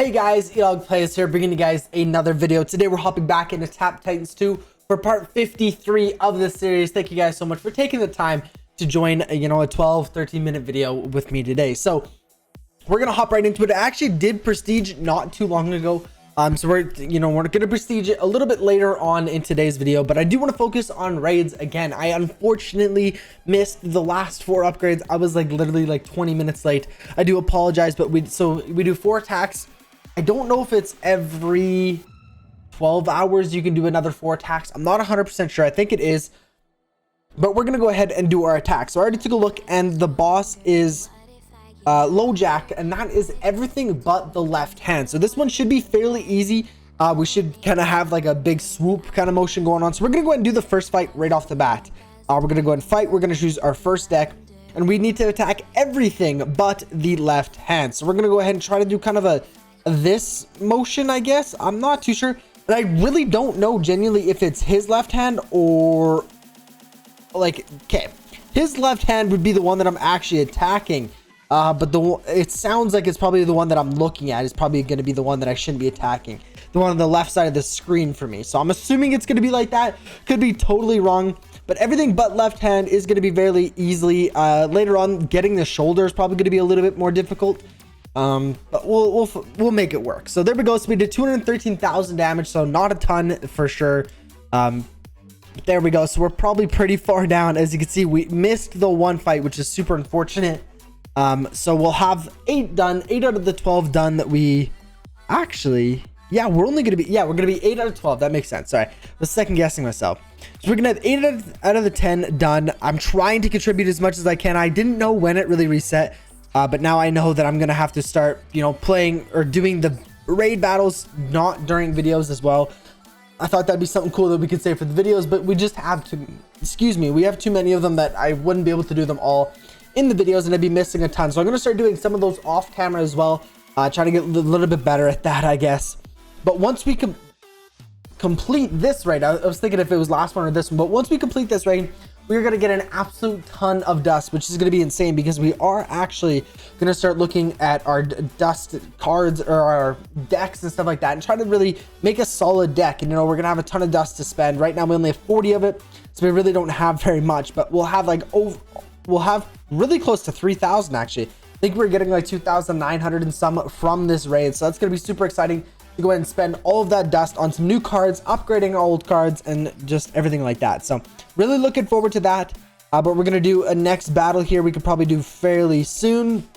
Hey guys, EdogPlays here, bringing you guys another video. Today we're hopping back into Tap Titans 2 for part 53 of this series. Thank you guys so much for taking the time to join, a 12-13 minute video with me today. So we're gonna hop right into it. I actually did Prestige not too long ago. So we're gonna Prestige it a little bit later on in today's video, but I do want to focus on raids again. I unfortunately missed the last 4 upgrades. I was literally 20 minutes late. I do apologize, but we do 4 attacks. I don't know if it's every 12 hours you can do another 4 attacks. I'm not 100% sure. I think it is, but we're gonna go ahead and do our attack. So I already took a look, and the boss is low jack, and that is everything but the left hand. So this one should be fairly easy. We should kind of have a big swoop kind of motion going on. So we're gonna go ahead and do the first fight right off the bat. We're gonna go ahead and fight. We're gonna choose our first deck, and we need to attack everything but the left hand. So we're gonna go ahead and try to do kind of this motion, I guess. I'm not too sure, but I really don't know genuinely if it's his left hand or okay, his left hand would be the one that I'm actually attacking. But it sounds like it's probably the one that I'm looking at is probably going to be the one that I shouldn't be attacking, the one on the left side of the screen for me. So I'm assuming it's going to be like that. Could be totally wrong, but everything but left hand is going to be very easily. Later on, getting the shoulder is probably going to be a little bit more difficult, but we'll make it work. So there we go. So we did 213,000 damage, so not a ton for sure. There we go. So we're probably pretty far down. As you can see, we missed the one fight, which is super unfortunate. So we'll have 8 done, 8 out of the 12 done that we actually, yeah, we're only going to be, yeah, we're going to be 8 out of 12. That makes sense. Sorry. I was second guessing myself. So we're going to have 8 out of the 10 done. I'm trying to contribute as much as I can. I didn't know when it really reset. But now I know that I'm going to have to start, playing or doing the raid battles, not during videos as well. I thought that'd be something cool that we could say for the videos, but we just have to, we have too many of them that I wouldn't be able to do them all in the videos, and I'd be missing a ton. So I'm going to start doing some of those off camera as well. Try to get a little bit better at that, I guess. But once we complete this raid, I was thinking if it was last one or this one, but once we complete this raid, we're going to get an absolute ton of dust, which is going to be insane, because we are actually going to start looking at our dust cards or our decks and stuff like that, and try to really make a solid deck. And we're going to have a ton of dust to spend. Right now we only have 40 of it, so we really don't have very much, but we'll have we'll have really close to 3,000 actually. I think we're getting 2,900 and some from this raid, so that's going to be super exciting to go ahead and spend all of that dust on some new cards, upgrading our old cards, and just everything like that. So really looking forward to that. But we're going to do a next battle here. We could probably do fairly soon.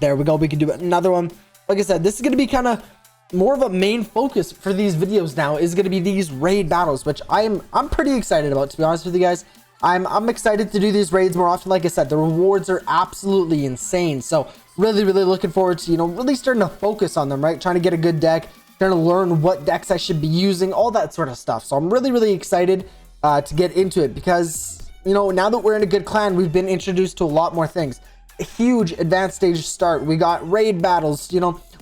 There we go. We can do another one. Like I said, this is going to be kind of more of a main focus for these videos now, is going to be these raid battles, which I'm pretty excited about, to be honest with you guys. I'm excited to do these raids more often. Like I said, the rewards are absolutely insane. So really looking forward to, really starting to focus on them, right? Trying to get a good deck, trying to learn what decks I should be using, all that sort of stuff. So I'm really excited to get into it, because, now that we're in a good clan, we've been introduced to a lot more things. A huge advanced stage start. We got raid battles,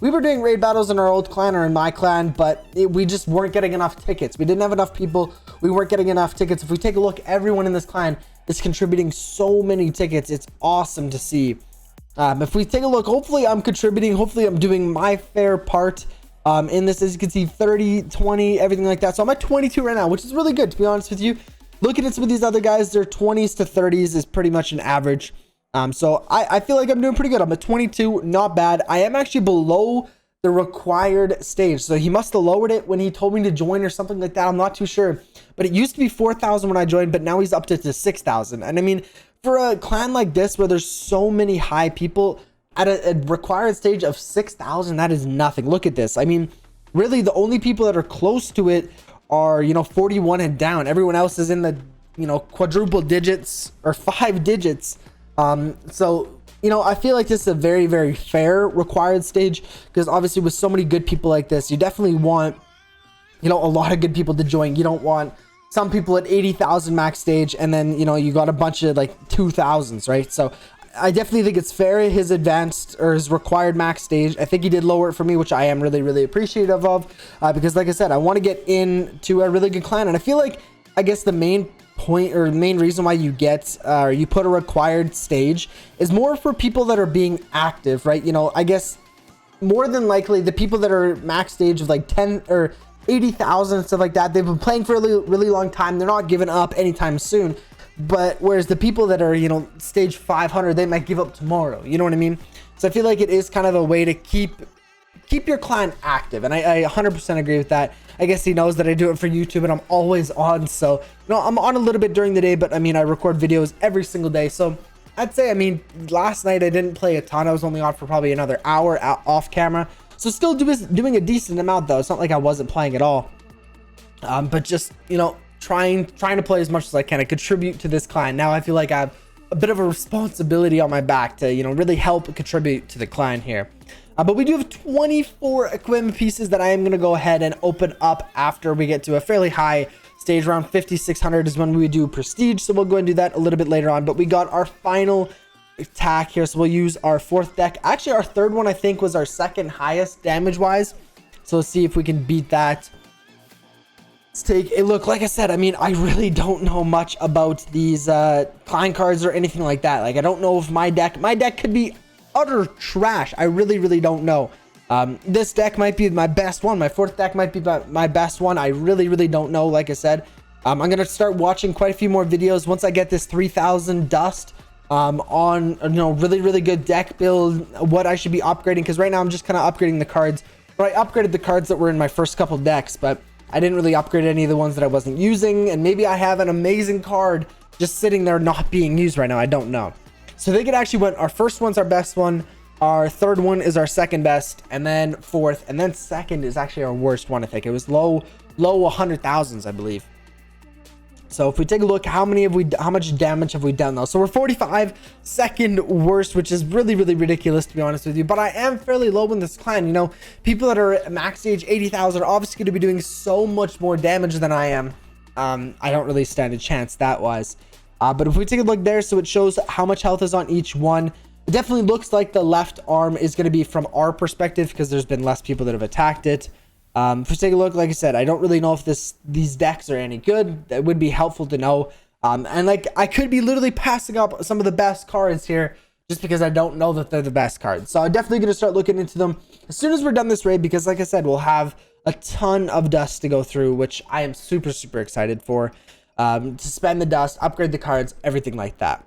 we were doing raid battles in our old clan or in my clan, but we just weren't getting enough tickets. We didn't have enough people. We weren't getting enough tickets. If we take a look, everyone in this clan is contributing so many tickets. It's awesome to see. If we take a look, hopefully I'm contributing. Hopefully I'm doing my fair part in this. As you can see, 30, 20, everything like that. So I'm at 22 right now, which is really good, to be honest with you. Looking at some of these other guys, their 20s to 30s is pretty much an average. So I feel like I'm doing pretty good. I'm at 22, not bad. I am actually below the required stage, so he must have lowered it when he told me to join or something like that. I'm not too sure, but it used to be 4,000 when I joined, but now he's up to 6,000. And I mean, for a clan like this where there's so many high people, at a required stage of 6,000, that is nothing. Look at this. I mean, really the only people that are close to it are 41 and down. Everyone else is in the quadruple digits or 5 digits. So I feel like this is a very fair required stage, because obviously with so many good people like this, you definitely want a lot of good people to join. You don't want some people at 80,000 max stage, and then you got a bunch of 2,000s, right? So I definitely think it's fair. His advanced or his required max stage, I think he did lower it for me, which I am really appreciative of, because like I said, I want to get into a really good clan. And I feel like, I guess the main point or main reason why you get or you put a required stage is more for people that are being active, right? I guess more than likely the people that are max stage of like 10 or 80,000 and stuff like that, they've been playing for a really long time. They're not giving up anytime soon. But whereas the people that are, you know, stage 500, they might give up tomorrow. You know what I mean? So I feel like it is kind of a way to keep your clan active, and I 100% agree with that. I guess he knows that I do it for YouTube and I'm always on, so you know, I'm on a little bit during the day, but I mean, I record videos every single day. So I'd say, I mean, last night I didn't play a ton. I was only on for probably another hour off camera, so still doing a decent amount though. It's not like I wasn't playing at all, but just, you know, trying to play as much as I can to contribute to this clan. Now I feel like I have a bit of a responsibility on my back to, you know, really help contribute to the clan here. But we do have 24 equipment pieces that I am going to go ahead and open up after we get to a fairly high stage. Around 5,600 is when we do prestige, so we'll go and do that a little bit later on. But we got our final attack here, so we'll use our 4th deck. Actually, our 3rd one I think was our 2nd highest damage wise, so let's see if we can beat that. Let's take a look. Like I said, I mean, I really don't know much about these clan cards or anything like that. Like, I don't know if my deck could be utter trash. I really don't know. This deck might be my best one. My 4th deck might be my best one. I really don't know. Like I said, I'm gonna start watching quite a few more videos once I get this 3,000 dust on, you know, really good deck build, what I should be upgrading, because right now I'm just kind of upgrading the cards. But I upgraded the cards that were in my first couple decks, but I didn't really upgrade any of the ones that I wasn't using, and maybe I have an amazing card just sitting there not being used right now. I don't know. So they could actually win. Our first one's our best one, our 3rd one is our 2nd best, and then 4th, and then 2nd is actually our worst one. I think it was low 100,000s, I believe. So if we take a look, how much damage have we done though? So we're 45, 2nd worst, which is really ridiculous, to be honest with you. But I am fairly low in this clan. You know, people that are at max stage 80,000 are obviously going to be doing so much more damage than I am. I don't really stand a chance that wise. But if we take a look there, so it shows how much health is on each one. It definitely looks like the left arm is going to be from our perspective because there's been less people that have attacked it. If we take a look, like I said, I don't really know if these decks are any good. That would be helpful to know. And like, I could be literally passing up some of the best cards here just because I don't know that they're the best cards. So I'm definitely going to start looking into them as soon as we're done this raid, because like I said, we'll have a ton of dust to go through, which I am super excited for. To spend the dust, upgrade the cards, everything like that.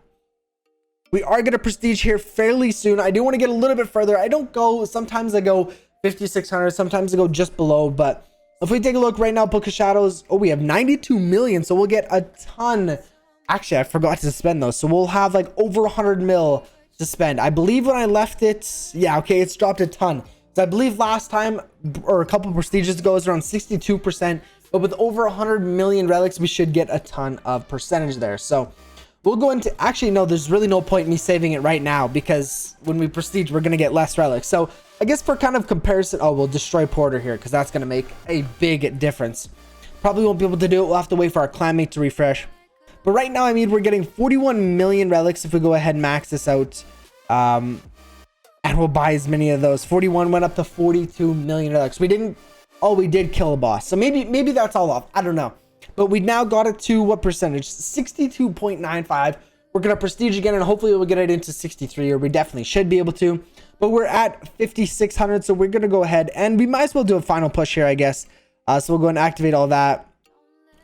We are going to prestige here fairly soon. I do want to get a little bit further. I don't go, sometimes I go 5,600, sometimes I go just below, but if we take a look right now, Book of Shadows, oh, we have 92 million, so we'll get a ton. Actually, I forgot to spend those, so we'll have like over 100 mil to spend. I believe when I left it, yeah, okay, it's dropped a ton. So I believe last time, or a couple prestiges ago, it was around 62%. But with over 100 million relics, we should get a ton of percentage there. So we'll go into, actually, no, there's really no point in me saving it right now, because when we prestige, we're going to get less relics. So I guess for kind of comparison, oh, we'll destroy Porter here, because that's going to make a big difference. Probably won't be able to do it. We'll have to wait for our clanmate to refresh. But right now, I mean, we're getting 41 million relics if we go ahead and max this out. And we'll buy as many of those. 41 went up to 42 million relics. We didn't, oh, we did kill a boss. So maybe that's all off. I don't know. But we now got it to what percentage? 62.95. We're going to prestige again, and hopefully we'll get it into 63, or we definitely should be able to. But we're at 5,600, so we're going to go ahead, and we might as well do a final push here, I guess. So we'll go and activate all that.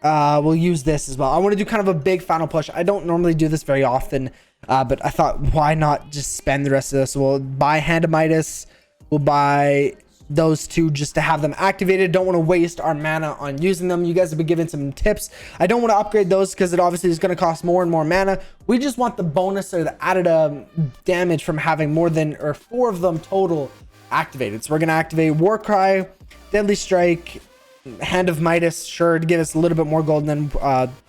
We'll use this as well. I want to do kind of a big final push. I don't normally do this very often, but I thought, why not just spend the rest of this? We'll buy Hand of Midas. We'll buy those two just to have them activated. Don't want to waste our mana on using them. You guys have been given some tips. I don't want to upgrade those because it obviously is going to cost more and more mana. We just want the bonus or the added damage from having more than, or 4 of them total activated. So we're going to activate Warcry, Deadly Strike, Hand of Midas, sure, to give us a little bit more gold than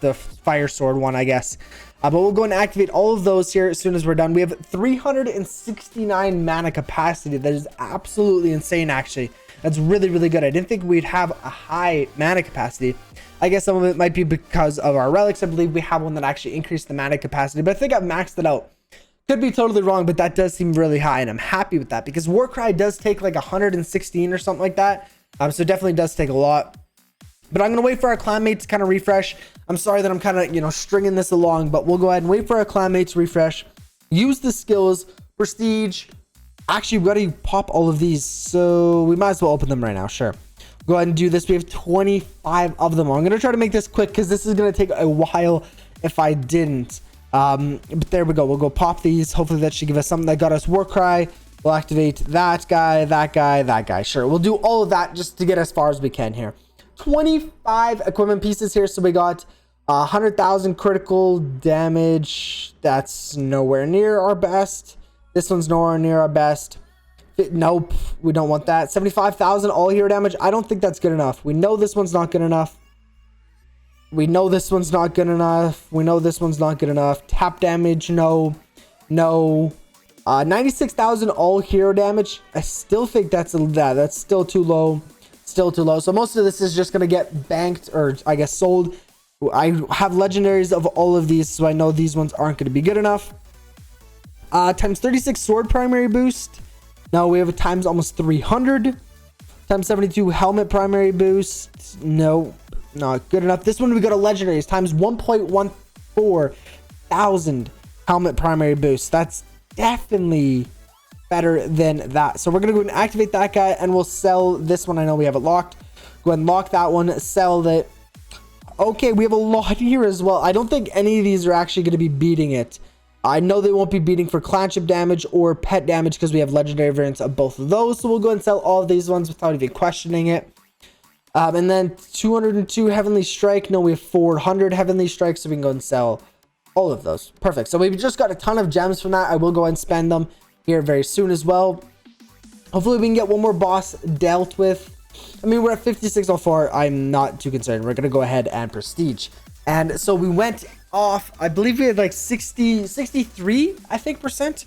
the Fire Sword one, I guess. But we'll go and activate all of those here as soon as we're done. We have 369 mana capacity. That is absolutely insane, actually. That's really good. I didn't think we'd have a high mana capacity. I guess some of it might be because of our relics. I believe we have one that actually increased the mana capacity, but I think I've maxed it out. Could be totally wrong, but that does seem really high, and I'm happy with that because Warcry does take like 116 or something like that. So it definitely does take a lot. But I'm going to wait for our clanmate to kind of refresh. I'm sorry that I'm kind of, you know, stringing this along, but we'll go ahead and wait for our clanmate to refresh. Use the skills, prestige, Actually, we got to pop all of these, so we might as well open them right now. Sure, go ahead and do this. We have 25 of them. I'm gonna try to make this quick because this is gonna take a while if I didn't. But there we go. We'll go pop these. Hopefully that should give us something that got us Warcry. We'll activate that guy, that guy, that guy. Sure, we'll do all of that just to get as far as we can here. 25 equipment pieces here, so we got 100,000 critical damage. That's nowhere near our best. This one's nowhere near our best. Nope, we don't want that. 75,000 all hero damage. I don't think that's good enough. We know this one's not good enough. We know this one's not good enough. We know this one's not good enough. Tap damage, no. 96,000 all hero damage. I still think that's still too low. Still too low. So most of this is just gonna get banked, or I guess sold. I have legendaries of all of these, so I know these ones aren't going to be good enough. Times 36 sword primary boost. No, we have a times almost 300. Times 72 helmet primary boost. No, not good enough. This one we got a legendary. It's times 1.14 thousand helmet primary boost. That's definitely better than that. So we're going to go and activate that guy, and we'll sell this one. I know we have it locked. Go ahead and lock that one. Sell that. Okay, we have a lot here as well. I don't think any of these are actually going to be beating it. I know they won't be beating for clanship damage or pet damage because we have legendary variants of both of those. So we'll go and sell all of these ones without even questioning it. And then 202 Heavenly Strike. No, we have 400 Heavenly Strike, so we can go and sell all of those. Perfect. So we've just got a ton of gems from that. I will go and spend them here very soon as well. Hopefully we can get one more boss dealt with. I mean, we're at 5604. I'm not too concerned. We're going to go ahead and prestige. And so we went off, I believe we had like 63, I think, percent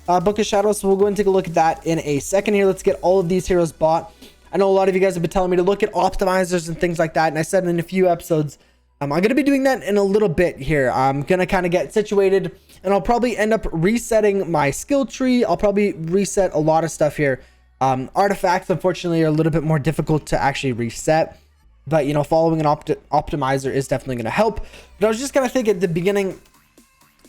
Book of Shadows. So we'll go and take a look at that in a second here. Let's get all of these heroes bought. I know a lot of you guys have been telling me to look at optimizers and things like that. And I said in a few episodes, I'm going to be doing that in a little bit here. I'm going to kind of get situated, and I'll probably end up resetting my skill tree. I'll probably reset a lot of stuff here. Artifacts, unfortunately, are a little bit more difficult to actually reset, but you know, following an optimizer is definitely going to help. But I was just kind of thinking at the beginning,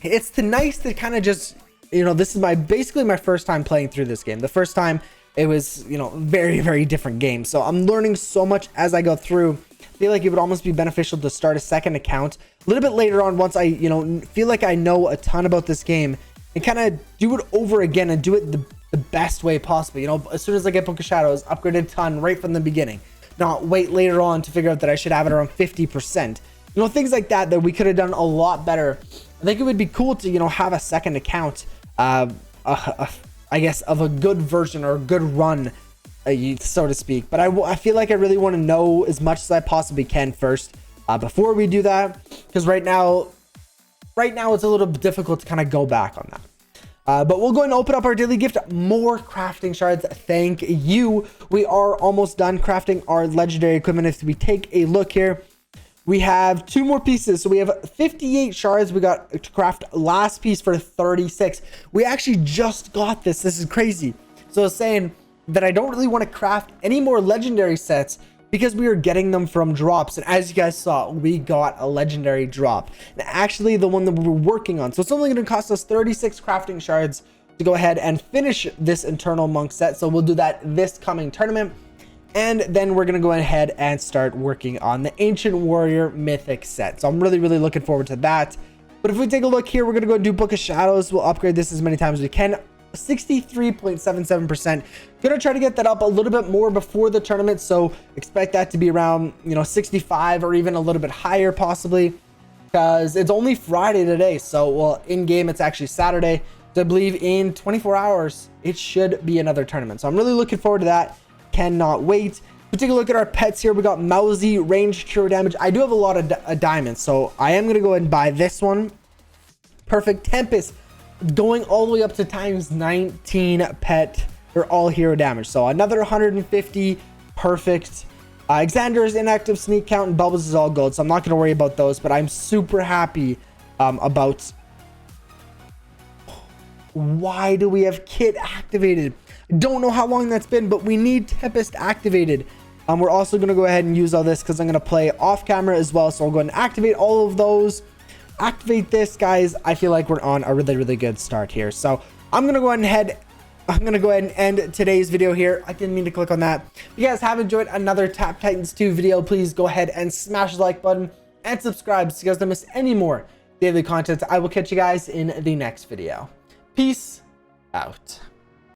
it's nice to kind of just, you know, this is basically my first time playing through this game. The first time it was, you know, very, very different game. So I'm learning so much as I go through. I feel like it would almost be beneficial to start a second account a little bit later on, once I, you know, feel like I know a ton about this game, and kind of do it over again and do it the best way possible. You know, as soon as I get Book of Shadows, upgrade a ton right from the beginning, not wait later on to figure out that I should have it around 50%. You know, things like that we could have done a lot better. I think it would be cool to, you know, have a second account, I guess, of a good version or a good run, so to speak. But I feel like I really want to know as much as I possibly can first before we do that, because right now it's a little difficult to kind of go back on that. But we'll go and open up our daily gift. More crafting shards. Thank you. We are almost done crafting our legendary equipment. If we take a look here, we have 2 more pieces. So we have 58 shards. We got to craft last piece for 36. We actually just got this. This is crazy. So I was saying that I don't really want to craft any more legendary sets because we are getting them from drops. And as you guys saw, we got a legendary drop, and actually the one that we're working on. So it's only going to cost us 36 crafting shards to go ahead and finish this Eternal Monk set. So we'll do that this coming tournament. And then we're going to go ahead and start working on the Ancient Warrior Mythic set. So I'm really, really looking forward to that. But if we take a look here, we're going to go and do Book of Shadows. We'll upgrade this as many times as we can. 63.77%. Gonna try to get that up a little bit more before the tournament, so expect that to be around, you know, 65 or even a little bit higher possibly, because it's only Friday today. So, well, in game it's actually Saturday. So I believe in 24 hours it should be another tournament. So I'm really looking forward to that. Cannot wait. We take a look at our pets here. We got Mousy, range, cure damage. I do have a lot of diamonds, so I am gonna go ahead and buy this one. Perfect. Tempest, going all the way up to times 19 pet or all hero damage, so another 150. Perfect. Xander's inactive sneak count and Bubbles is all gold, so I'm not going to worry about those, but I'm super happy about. Why do we have Kit activated? I don't know how long that's been, but we need Tempest activated. We're also going to go ahead and use all this because I'm going to play off camera as well, so I'll go ahead and activate all of those. Activate this, guys. I feel like we're on a really, really good start here. So I'm going to go ahead I'm gonna go ahead and end today's video here. I didn't mean to click on that. If you guys have enjoyed another Tap Titans 2 video, please go ahead and smash the like button and subscribe so you guys don't miss any more daily content. I will catch you guys in the next video. Peace out.